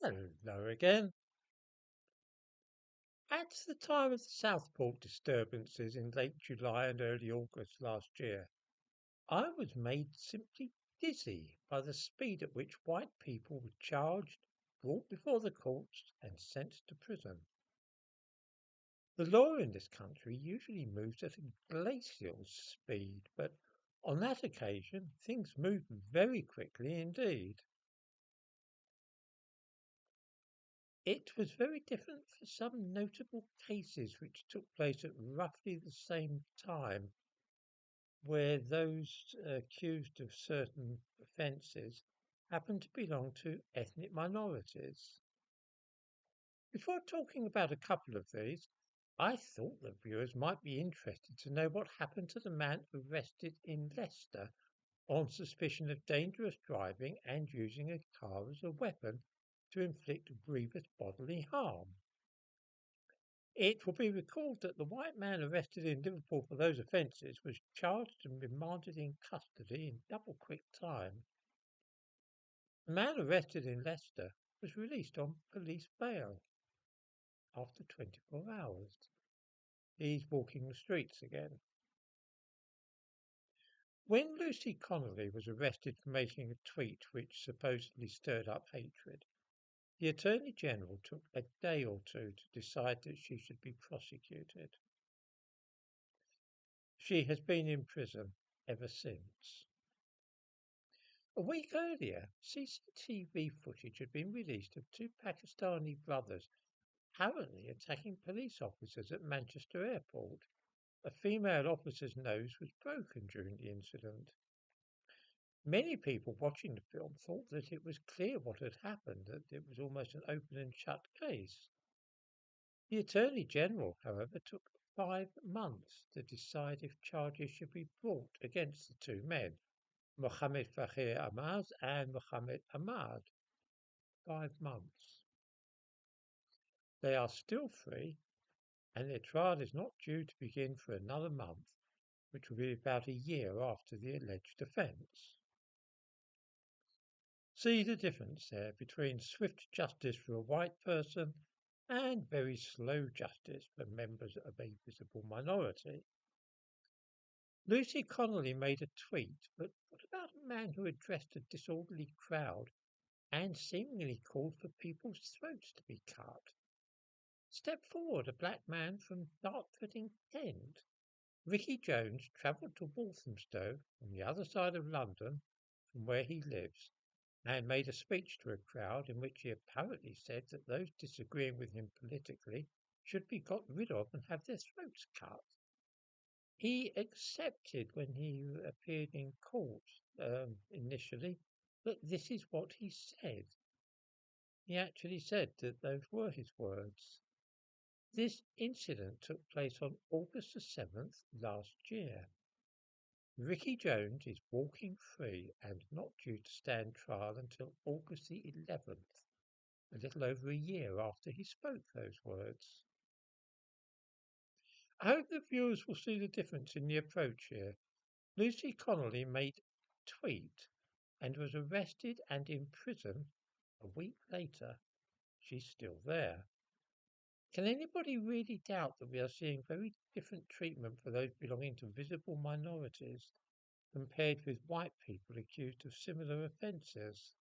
Hello again. At the time of the Southport disturbances in late July and early August last year, I was made simply dizzy by the speed at which white people were charged, brought before the courts, and sent to prison. The law in this country usually moves at a glacial speed, but on that occasion things moved very quickly indeed. It was very different for some notable cases which took place at roughly the same time, where those accused of certain offences happened to belong to ethnic minorities. Before talking about a couple of these, I thought that viewers might be interested to know what happened to the man arrested in Leicester on suspicion of dangerous driving and using a car as a weapon to inflict grievous bodily harm. It will be recalled that the white man arrested in Liverpool for those offences was charged and remanded in custody in double quick time. The man arrested in Leicester was released on police bail after 24 hours. He's walking the streets again. When Lucy Connolly was arrested for making a tweet which supposedly stirred up hatred, the Attorney General took a day or two to decide that she should be prosecuted. She has been in prison ever since. A week earlier, CCTV footage had been released of two Pakistani brothers apparently attacking police officers at Manchester Airport. A female officer's nose was broken during the incident. Many people watching the film thought that it was clear what had happened, that it was almost an open and shut case. The Attorney General, however, took 5 months to decide if charges should be brought against the two men, Mohammed Fakhir Ahmad and Mohammed Ahmad. 5 months. They are still free, and their trial is not due to begin for another month, which will be about a year after the alleged offence. See the difference there between swift justice for a white person and very slow justice for members of a visible minority. Lucy Connolly made a tweet, but what about a man who addressed a disorderly crowd and seemingly called for people's throats to be cut? Step forward, a black man from Dartford in Kent. Ricky Jones travelled to Walthamstow on the other side of London from where he lives and made a speech to a crowd in which he apparently said that those disagreeing with him politically should be got rid of and have their throats cut. He accepted when he appeared in court initially that this is what he said. He actually said that those were his words. This incident took place on August the 7th last year. Ricky Jones is walking free and not due to stand trial until August the 11th, a little over a year after he spoke those words. I hope the viewers will see the difference in the approach here. Lucy Connolly made a tweet and was arrested and in prison a week later. She's still there. Can anybody really doubt that we are seeing very different treatment for those belonging to visible minorities compared with white people accused of similar offences?